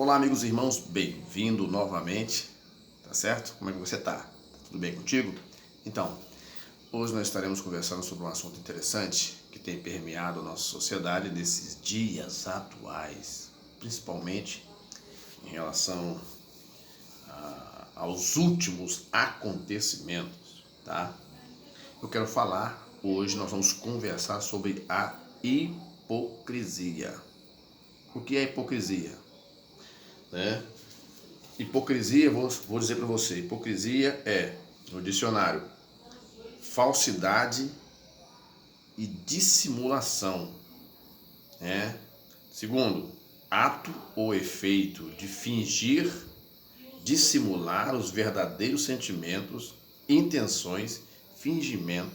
Olá, amigos e irmãos, bem-vindo novamente, tá certo? Como é que você tá? Tudo bem contigo? Então, hoje nós estaremos conversando sobre um assunto interessante que tem permeado a nossa sociedade nesses dias atuais, principalmente em relação aos últimos acontecimentos, tá? Eu quero falar, hoje nós vamos conversar sobre a hipocrisia. O que é hipocrisia? Né? Hipocrisia, vou dizer para você, hipocrisia é, no dicionário, falsidade e dissimulação. Né? Segundo, ato ou efeito de fingir, dissimular os verdadeiros sentimentos, intenções, fingimento,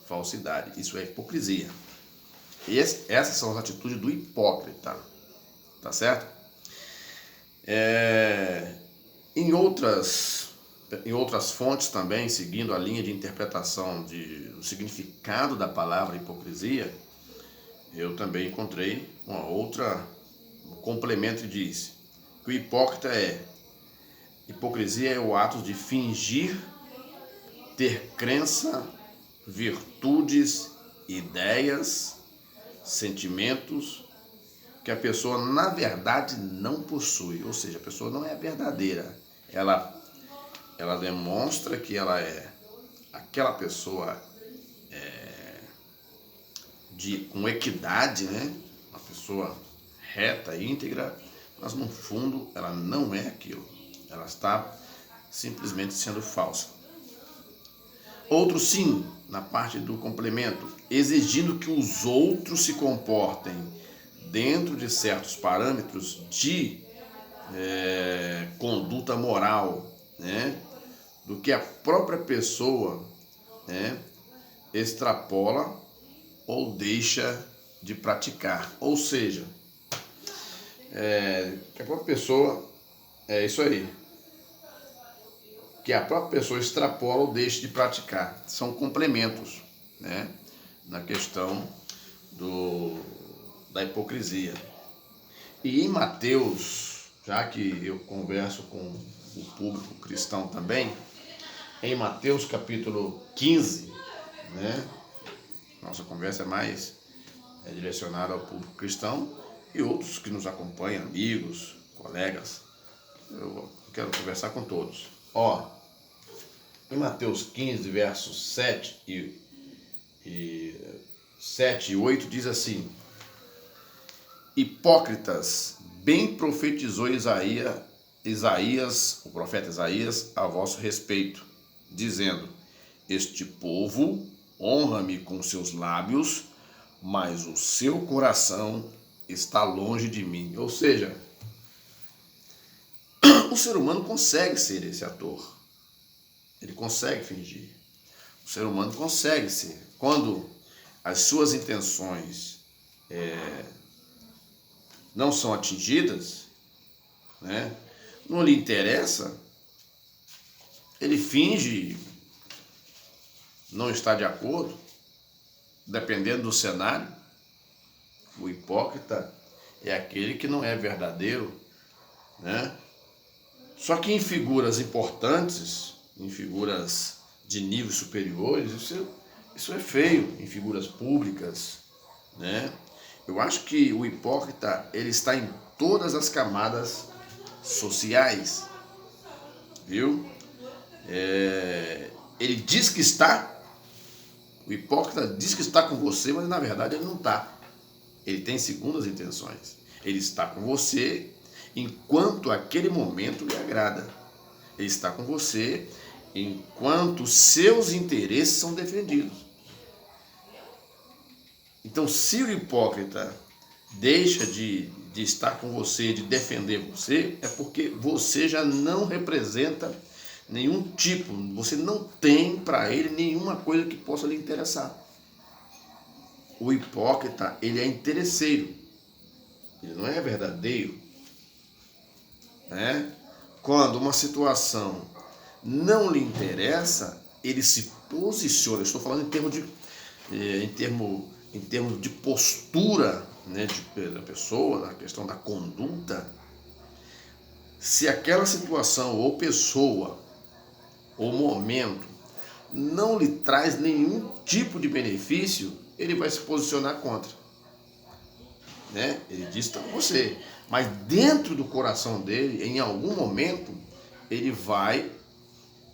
falsidade. Isso é hipocrisia. Essas são as atitudes do hipócrita, tá certo? Em outras fontes também, seguindo a linha de interpretação do significado da palavra hipocrisia, eu também encontrei um complemento que diz que o hipócrita hipocrisia é o ato de fingir ter crença, virtudes, ideias, sentimentos que a pessoa na verdade não possui, ou seja, a pessoa não é verdadeira. Ela demonstra que ela é aquela pessoa com equidade, né? Uma pessoa reta, íntegra, mas no fundo ela não é aquilo. Ela está simplesmente sendo falsa. Outro sim, na parte do complemento, exigindo que os outros se comportem dentro de certos parâmetros de conduta moral, né, do que a própria pessoa, né, extrapola ou deixa de praticar. Ou seja, que a própria pessoa, é isso aí, que a própria pessoa extrapola ou deixa de praticar. São complementos, né, na questão da hipocrisia. E em Mateus, já que eu converso com o público cristão também, em Mateus capítulo 15, né, nossa conversa é direcionada ao público cristão e outros que nos acompanham, amigos, colegas. Eu quero conversar com todos. Em Mateus 15, versos 7 e 8 diz assim: Hipócritas, bem profetizou Isaías, o profeta Isaías, a vosso respeito, dizendo: Este povo honra-me com seus lábios, mas o seu coração está longe de mim. Ou seja, o ser humano consegue ser esse ator. Ele consegue fingir. O ser humano consegue ser. Quando as suas intenções não são atingidas, né, não lhe interessa, ele finge não estar de acordo, dependendo do cenário. O hipócrita é aquele que não é verdadeiro, né? Só que em figuras importantes, em figuras de níveis superiores, isso é feio, em figuras públicas, né? Eu acho que o hipócrita, ele está em todas as camadas sociais, viu? Ele diz que está, o hipócrita diz que está com você, mas na verdade ele não está. Ele tem segundas intenções. Ele está com você enquanto aquele momento lhe agrada. Ele está com você enquanto seus interesses são defendidos. Então, se o hipócrita deixa de estar com você, de defender você, é porque você já não representa nenhum tipo, você não tem para ele nenhuma coisa que possa lhe interessar. O hipócrita, ele é interesseiro, ele não é verdadeiro, né? Quando uma situação não lhe interessa, ele se posiciona. Eu estou falando em termos de postura, né, da pessoa, na questão da conduta. se aquela situação ou pessoa ou momento não lhe traz nenhum tipo de benefício, ele vai se posicionar contra, né? Ele diz para você, mas dentro do coração dele, em algum momento, ele vai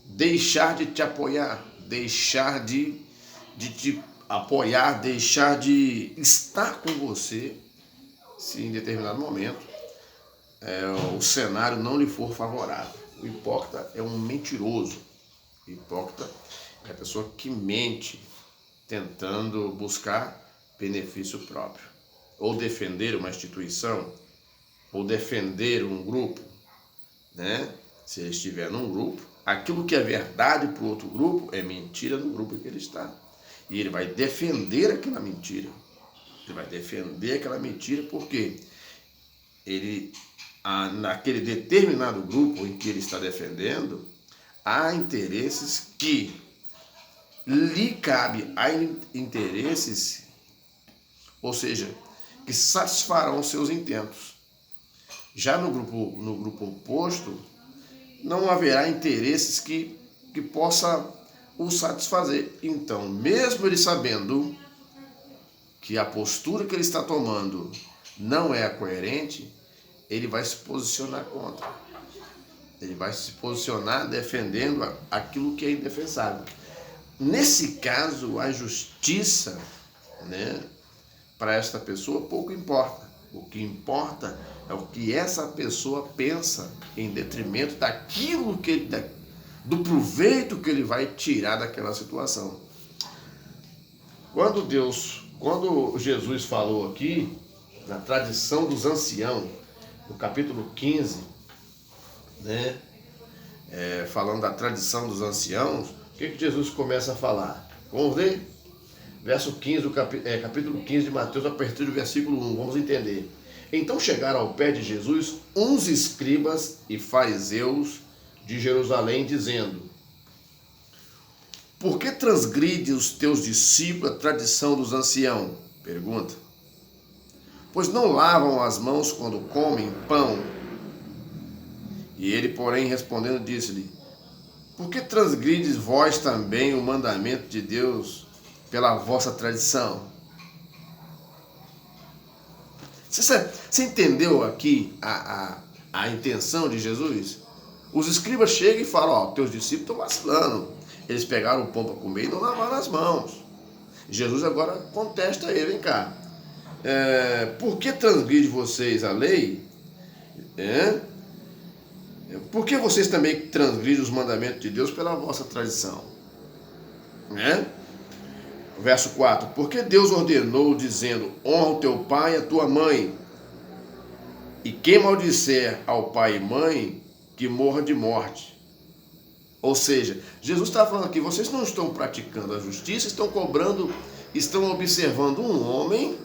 deixar de te apoiar, deixar de te apoiar, deixar de estar com você, se em determinado momento o cenário não lhe for favorável. O hipócrita é um mentiroso. O hipócrita é a pessoa que mente tentando buscar benefício próprio, ou defender uma instituição, ou defender um grupo, né? Se ele estiver num grupo, aquilo que é verdade para o outro grupo é mentira no grupo que ele está. E ele vai defender aquela mentira. Ele vai defender aquela mentira porque naquele determinado grupo em que ele está defendendo, há interesses que lhe cabe, há interesses, ou seja, que satisfarão os seus intentos. Já no grupo oposto, não haverá interesses que possa o satisfazer. Então, mesmo ele sabendo que a postura que ele está tomando não é a coerente, ele vai se posicionar contra. Ele vai se posicionar defendendo aquilo que é indefensável. Nesse caso, a justiça, né, para esta pessoa pouco importa. O que importa é o que essa pessoa pensa em detrimento daquilo do proveito que ele vai tirar daquela situação. Quando Jesus falou aqui, na tradição dos anciãos, no capítulo 15, né, falando da tradição dos anciãos, o que Jesus começa a falar? Vamos ler? Verso 15, capítulo 15 de Mateus, a partir do versículo 1, vamos entender. Então chegaram ao pé de Jesus uns escribas e fariseus de Jerusalém, dizendo: por que transgride os teus discípulos a tradição dos anciãos? Pergunta. Pois não lavam as mãos quando comem pão. E ele, porém, respondendo, disse-lhe: por que transgrides vós também o mandamento de Deus pela vossa tradição? Você entendeu aqui a intenção de Jesus? Os escribas chegam e falam: teus discípulos estão vacilando. Eles pegaram o pão para comer e não lavaram as mãos. Jesus agora contesta ele: vem cá, por que transgride vocês a lei? Por que vocês também transgridem os mandamentos de Deus pela vossa tradição? Verso 4. Porque Deus ordenou, dizendo: honra o teu pai e a tua mãe, e quem maldisser ao pai e mãe, que morra de morte. Ou seja, Jesus está falando aqui: vocês não estão praticando a justiça, estão observando um homem,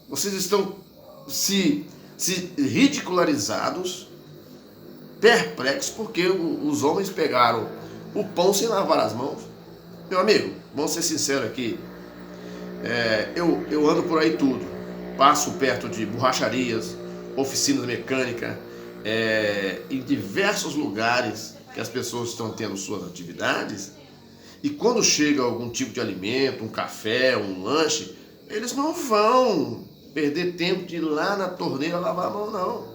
vocês estão se ridicularizados, perplexos, porque os homens pegaram o pão sem lavar as mãos. Meu amigo, vamos ser sinceros aqui, eu ando por aí tudo, passo perto de borracharias, oficinas mecânicas, em diversos lugares que as pessoas estão tendo suas atividades, e quando chega algum tipo de alimento, um café, um lanche, eles não vão perder tempo de ir lá na torneira lavar a mão, não.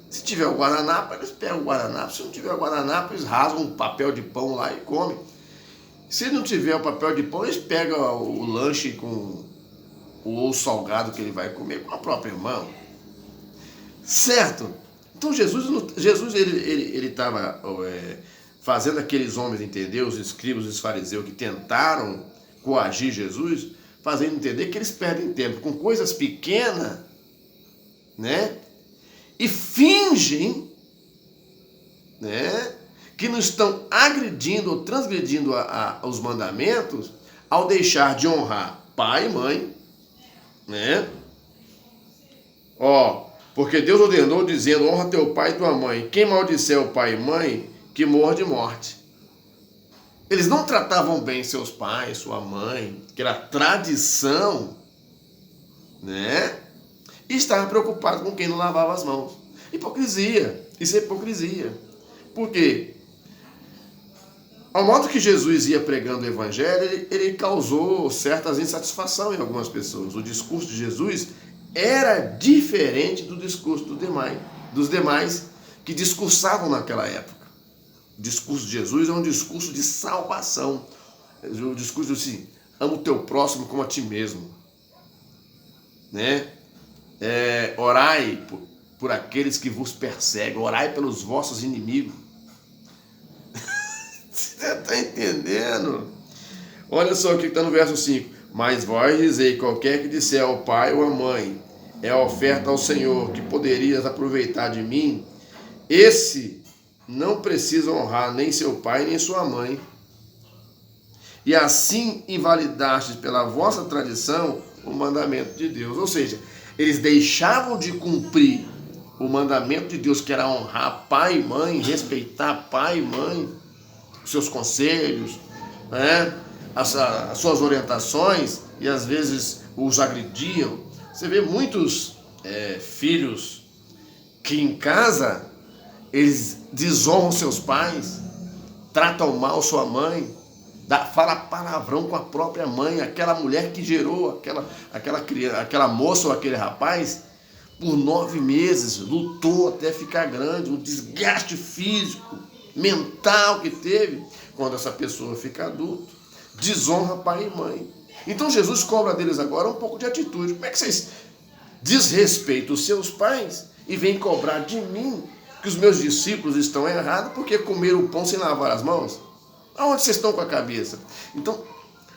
Se tiver o guardanapo, eles pegam o guardanapo. Se não tiver o guardanapo, eles rasgam um papel de pão lá e comem. Se não tiver o papel de pão, eles pegam o lanche com o salgado que ele vai comer com a própria mão. Certo? Então Jesus ele estava fazendo aqueles homens entender, os escribas e os fariseus que tentaram coagir Jesus, fazendo entender que eles perdem tempo com coisas pequenas, né? E fingem, né, que não estão agredindo ou transgredindo os mandamentos ao deixar de honrar pai e mãe, né? Porque Deus ordenou dizendo: honra teu pai e tua mãe. Quem maldisser o pai e mãe, que morra de morte. Eles não tratavam bem seus pais, sua mãe, que era tradição, né? e estava preocupado com quem não lavava as mãos. Hipocrisia, isso é hipocrisia. Por quê? Ao modo que Jesus ia pregando o evangelho, ele causou certas insatisfações em algumas pessoas. O discurso de Jesus era diferente do discurso dos demais que discursavam naquela época. O discurso de Jesus é um discurso de salvação. O discurso assim, ama o teu próximo como a ti mesmo. Né? Orai por aqueles que vos perseguem, orai pelos vossos inimigos. Você está entendendo? Olha só o que está no verso 5. Mas vós dizei, qualquer que disser ao pai ou à mãe, é a oferta ao Senhor, que poderias aproveitar de mim, esse não precisa honrar nem seu pai nem sua mãe. E assim invalidastes pela vossa tradição o mandamento de Deus. Ou seja, eles deixavam de cumprir o mandamento de Deus, que era honrar pai e mãe, respeitar pai e mãe, seus conselhos, né? As suas orientações, e às vezes os agrediam. Você vê muitos filhos que em casa eles desonram seus pais, tratam mal sua mãe, fala palavrão com a própria mãe, aquela mulher que gerou aquela moça ou aquele rapaz, por 9 meses, lutou até ficar grande, um desgaste físico, mental que teve. Quando essa pessoa fica adulta, desonra pai e mãe. Então Jesus cobra deles agora um pouco de atitude. Como é que vocês desrespeitam os seus pais e vêm cobrar de mim que os meus discípulos estão errados porque comeram o pão sem lavar as mãos? Aonde vocês estão com a cabeça? Então,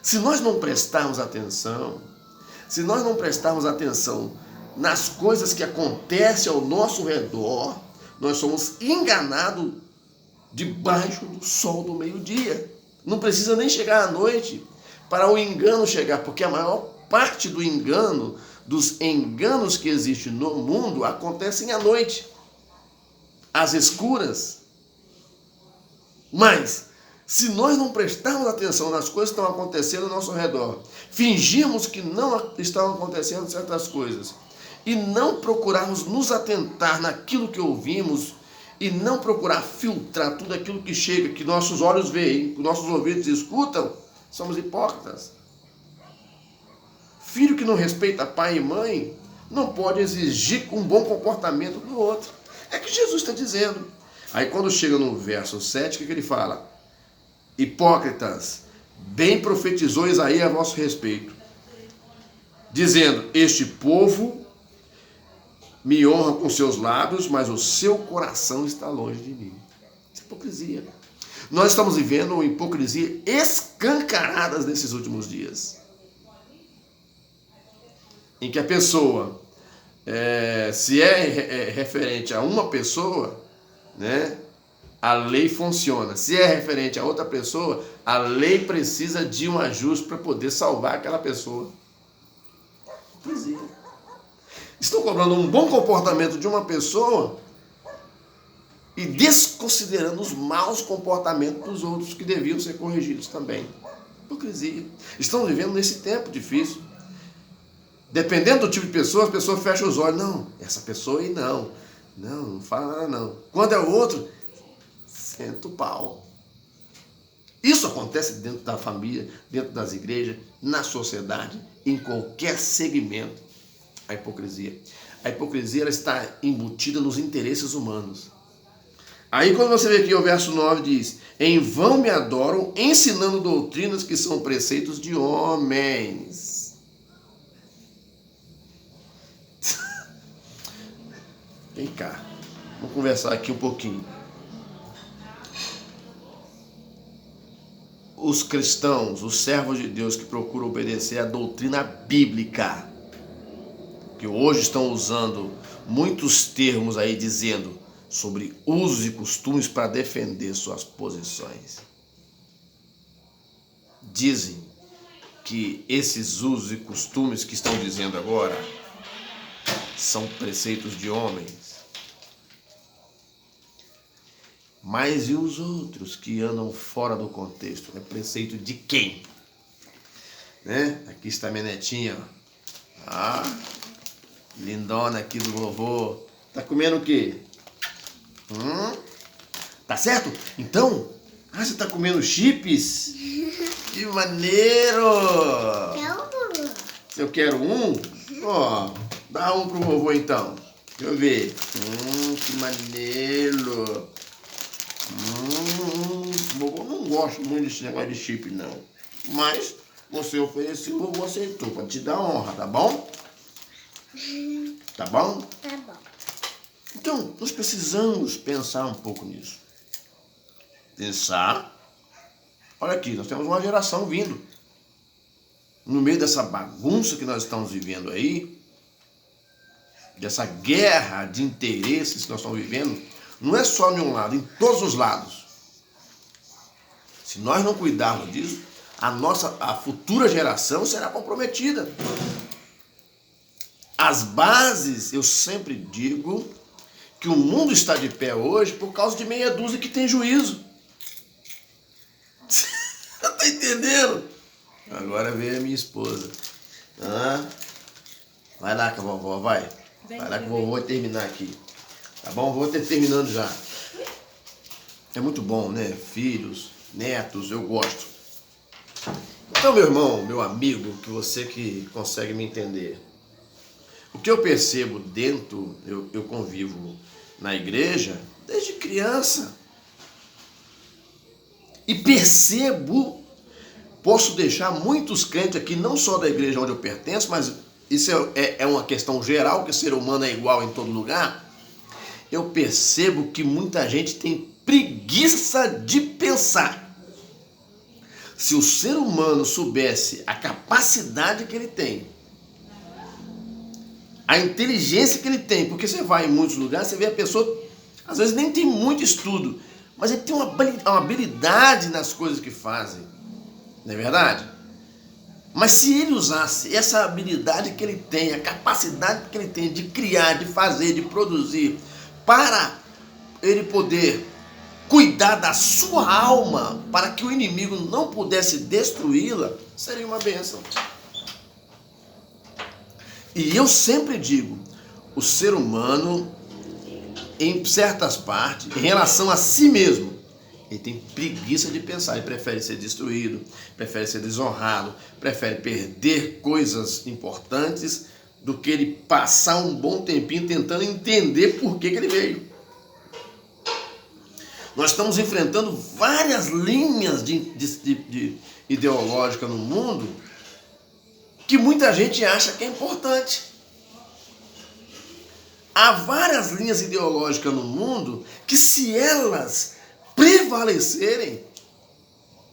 se nós não prestarmos atenção, nas coisas que acontecem ao nosso redor, nós somos enganados debaixo do sol do meio-dia. Não precisa nem chegar à noite para o engano chegar, porque a maior parte dos enganos que existem no mundo acontecem à noite, às escuras. Mas, se nós não prestarmos atenção nas coisas que estão acontecendo ao nosso redor, fingirmos que não estão acontecendo certas coisas, e não procurarmos nos atentar naquilo que ouvimos, e não procurar filtrar tudo aquilo que chega, que nossos olhos veem, que nossos ouvidos escutam, somos hipócritas. Filho que não respeita pai e mãe não pode exigir um bom comportamento do outro. É que Jesus está dizendo. Aí quando chega no verso 7, o que ele fala? Hipócritas, bem profetizou Isaías a vosso respeito, dizendo, este povo me honra com seus lábios, mas o seu coração está longe de mim. Isso é hipocrisia. Nós estamos vivendo uma hipocrisia escancarada nesses últimos dias. Em que a pessoa, se é referente a uma pessoa, né, a lei funciona. Se é referente a outra pessoa, a lei precisa de um ajuste para poder salvar aquela pessoa. Hipocrisia. Estão cobrando um bom comportamento de uma pessoa e desconsiderando os maus comportamentos dos outros que deviam ser corrigidos também. Hipocrisia. Estão vivendo nesse tempo difícil. Dependendo do tipo de pessoa, as pessoas fecham os olhos. Não, essa pessoa aí não. Não fala nada não. Quando é o outro, senta o pau. Isso acontece dentro da família, dentro das igrejas, na sociedade, em qualquer segmento. A hipocrisia. A hipocrisia ela está embutida nos interesses humanos. Aí quando você vê aqui o verso 9 diz, em vão me adoram, ensinando doutrinas que são preceitos de homens. Vem cá, vamos conversar aqui um pouquinho. Os cristãos, os servos de Deus que procuram obedecer à doutrina bíblica, que hoje estão usando muitos termos aí dizendo sobre usos e costumes para defender suas posições. Dizem que esses usos e costumes que estão dizendo agora são preceitos de homens. Mas e os outros que andam fora do contexto? É preceito de quem? Né? Aqui está minha netinha. Lindona aqui do vovô. Tá comendo o quê? Tá certo? Então, você tá comendo chips? Que maneiro! Eu quero um? Ó, dá um pro vovô então. Deixa eu ver. Que maneiro. Vovô não gosta muito desse negócio de chip, não. Mas você ofereceu, o vovô aceitou. Pra te dar honra, tá bom? Tá bom? Tá bom. Então, nós precisamos pensar um pouco nisso. Pensar. Olha aqui, nós temos uma geração vindo. No meio dessa bagunça que nós estamos vivendo aí, dessa guerra de interesses que nós estamos vivendo, não é só em um lado, em todos os lados. Se nós não cuidarmos disso, a futura geração será comprometida. As bases, eu sempre digo que o mundo está de pé hoje por causa de meia dúzia que tem juízo. Tá entendendo? Agora veio a minha esposa. Vai lá com a vovó, vai. Vai lá que o vovô vai terminar aqui. Tá bom? Vou ter terminando já. É muito bom, né? Filhos, netos, eu gosto. Então, meu irmão, meu amigo, que você que consegue me entender. O que eu percebo dentro, eu convivo na igreja desde criança. E percebo, posso deixar muitos crentes aqui, não só da igreja onde eu pertenço, mas isso é uma questão geral, que o ser humano é igual em todo lugar. Eu percebo que muita gente tem preguiça de pensar. Se o ser humano soubesse a capacidade que ele tem, a inteligência que ele tem, porque você vai em muitos lugares, você vê a pessoa, às vezes nem tem muito estudo, mas ele tem uma habilidade nas coisas que fazem, não é verdade? Mas se ele usasse essa habilidade que ele tem, a capacidade que ele tem de criar, de fazer, de produzir, para ele poder cuidar da sua alma, para que o inimigo não pudesse destruí-la, seria uma bênção. E eu sempre digo, o ser humano, em certas partes, em relação a si mesmo, ele tem preguiça de pensar, ele prefere ser destruído, prefere ser desonrado, prefere perder coisas importantes do que ele passar um bom tempinho tentando entender por que ele veio. Nós estamos enfrentando várias linhas de ideológica no mundo que muita gente acha que é importante. Há várias linhas ideológicas no mundo que, se elas prevalecerem,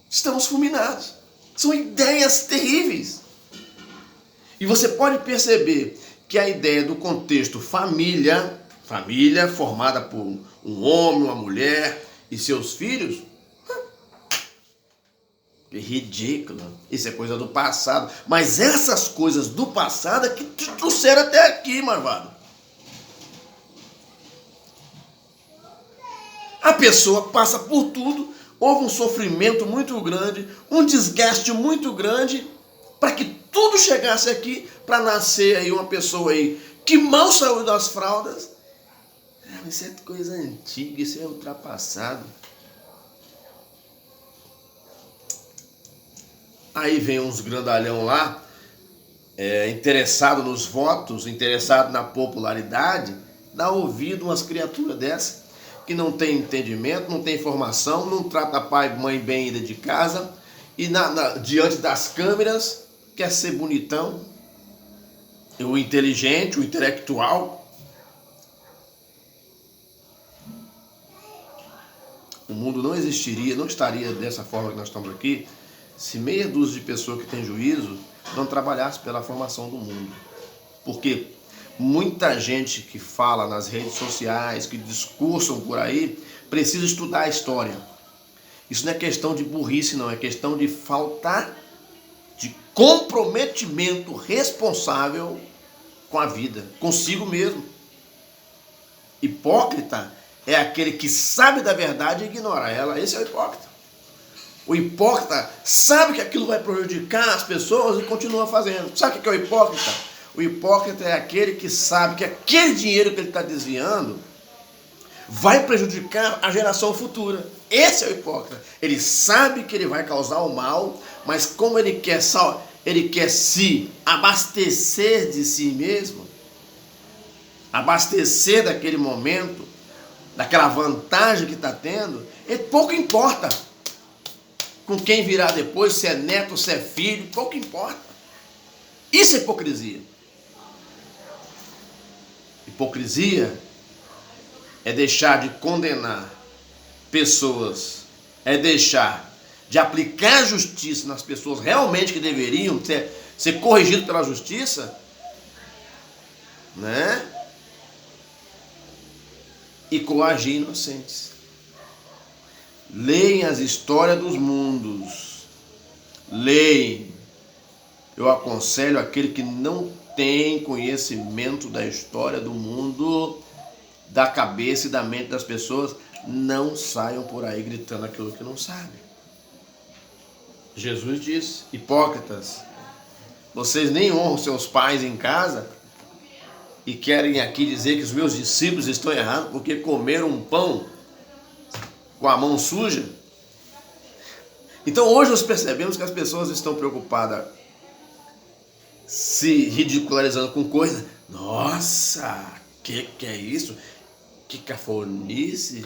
estamos fulminados. São ideias terríveis. E você pode perceber que a ideia do contexto família formada por um homem, uma mulher e seus filhos, é ridículo. Isso é coisa do passado. Mas essas coisas do passado é que te trouxeram até aqui, malvado. A pessoa passa por tudo, houve um sofrimento muito grande, um desgaste muito grande, para que tudo chegasse aqui, para nascer aí uma pessoa aí que mal saiu das fraldas. Isso é coisa antiga, isso é ultrapassado. Aí vem uns grandalhão lá, interessado nos votos, interessado na popularidade, dá ouvido umas criaturas dessas, que não tem entendimento, não tem formação, não trata pai e mãe bem dentro de casa, e diante das câmeras quer ser bonitão, o inteligente, o intelectual. O mundo não existiria, não estaria dessa forma que nós estamos aqui, se meia dúzia de pessoas que têm juízo não trabalhasse pela formação do mundo. Porque muita gente que fala nas redes sociais, que discursam por aí, precisa estudar a história. Isso não é questão de burrice, não, é questão de falta de comprometimento responsável com a vida, consigo mesmo. Hipócrita é aquele que sabe da verdade e ignora ela. Esse é o hipócrita. O hipócrita sabe que aquilo vai prejudicar as pessoas e continua fazendo. Sabe o que é o hipócrita? O hipócrita é aquele que sabe que aquele dinheiro que ele está desviando vai prejudicar a geração futura. Esse é o hipócrita. Ele sabe que ele vai causar o mal, mas como ele quer se abastecer de si mesmo, abastecer daquele momento, daquela vantagem que está tendo, ele pouco importa com quem virá depois, se é neto, se é filho, pouco importa. Isso é hipocrisia. Hipocrisia é deixar de condenar pessoas, é deixar de aplicar justiça nas pessoas realmente que deveriam ser corrigidas pela justiça, né? E coagir inocentes. Leem as histórias dos mundos. Leem. Eu aconselho aquele que não tem conhecimento da história do mundo, da cabeça e da mente das pessoas, não saiam por aí gritando aquilo que não sabem. Jesus disse: hipócritas, vocês nem honram seus pais em casa e querem aqui dizer que os meus discípulos estão errados porque comeram um pão com a mão suja. Então hoje nós percebemos que as pessoas estão preocupadas se ridicularizando com coisa. Nossa, que é isso? Que cafonice.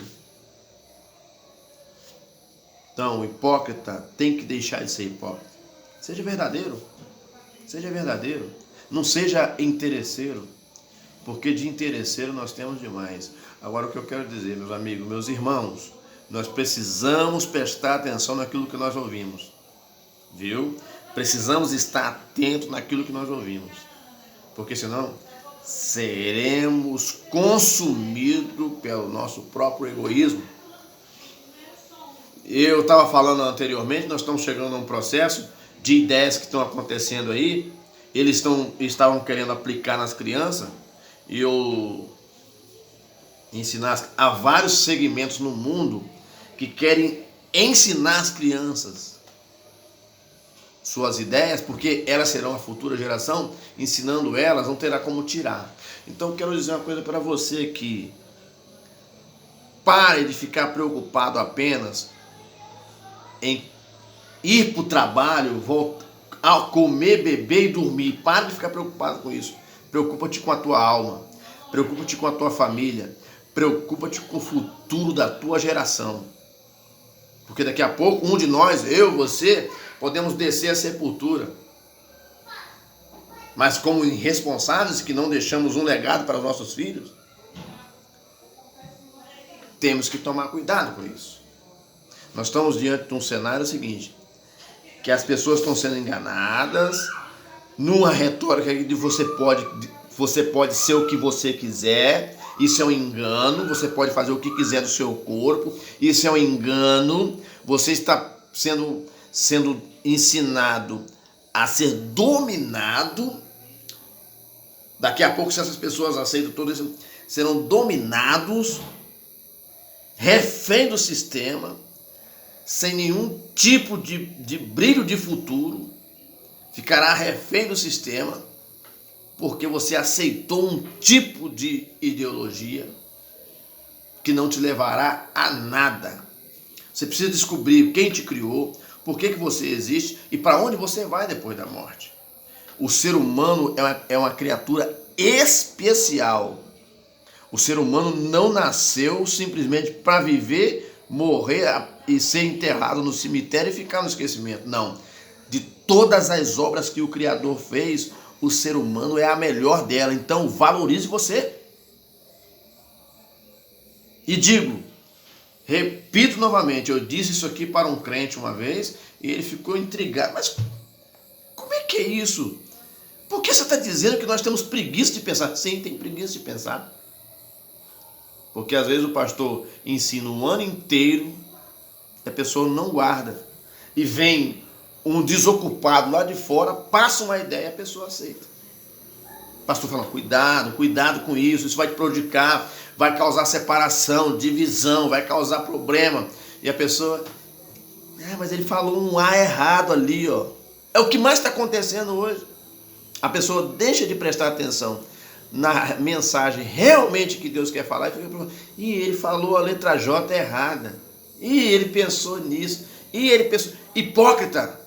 Então o hipócrita tem que deixar de ser hipócrita. Seja verdadeiro. Seja verdadeiro. Não seja interesseiro. Porque de interesseiro nós temos demais. Agora o que eu quero dizer, meus amigos, meus irmãos, nós precisamos prestar atenção naquilo que nós ouvimos. Viu? Precisamos estar atentos naquilo que nós ouvimos. Porque senão seremos consumidos pelo nosso próprio egoísmo. Eu estava falando anteriormente, nós estamos chegando a um processo de ideias que estão acontecendo aí. Eles estavam querendo aplicar nas crianças. E eu ensinar a vários segmentos no mundo que querem ensinar as crianças suas ideias, porque elas serão a futura geração, ensinando elas, não terá como tirar. Então eu quero dizer uma coisa para você que pare de ficar preocupado apenas em ir para o trabalho, voltar a comer, beber e dormir. Pare de ficar preocupado com isso. Preocupa-te com a tua alma, preocupa-te com a tua família, preocupa-te com o futuro da tua geração. Porque daqui a pouco, um de nós, eu, você, podemos descer a sepultura. Mas como irresponsáveis que não deixamos um legado para os nossos filhos, temos que tomar cuidado com isso. Nós estamos diante de um cenário seguinte, que as pessoas estão sendo enganadas, numa retórica de você pode ser o que você quiser, isso é um engano, você pode fazer o que quiser do seu corpo, isso é um engano, você está sendo ensinado a ser dominado. Daqui a pouco, se essas pessoas aceitam tudo isso, serão dominados, refém do sistema, sem nenhum tipo de brilho de futuro, ficará refém do sistema, porque você aceitou um tipo de ideologia que não te levará a nada. Você precisa descobrir quem te criou, por que você existe e para onde você vai depois da morte. O ser humano é uma criatura especial. O ser humano não nasceu simplesmente para viver, morrer e ser enterrado no cemitério e ficar no esquecimento. Não. De todas as obras que o Criador fez, o ser humano é a melhor dela. Então valorize você. E digo, repito novamente, eu disse isso aqui para um crente uma vez e ele ficou intrigado. Mas como é que é isso? Por que você está dizendo que nós temos preguiça de pensar? Sim, tem preguiça de pensar. Porque às vezes o pastor ensina um ano inteiro e a pessoa não guarda. E vem um desocupado lá de fora, passa uma ideia e a pessoa aceita. O pastor fala, cuidado com isso vai te prejudicar, vai causar separação, divisão, vai causar problema. E a pessoa, mas ele falou um A errado ali, ó. É o que mais está acontecendo hoje. A pessoa deixa de prestar atenção na mensagem realmente que Deus quer falar e fica pensando, e ele falou a letra J errada, e ele pensou nisso, e ele pensou... Hipócrita!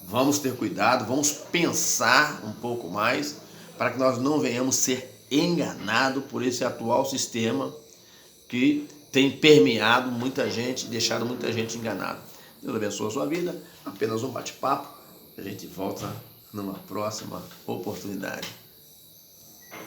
Vamos ter cuidado, vamos pensar um pouco mais para que nós não venhamos ser enganados por esse atual sistema que tem permeado muita gente, deixado muita gente enganada. Deus abençoe a sua vida, apenas um bate-papo, a gente volta numa próxima oportunidade.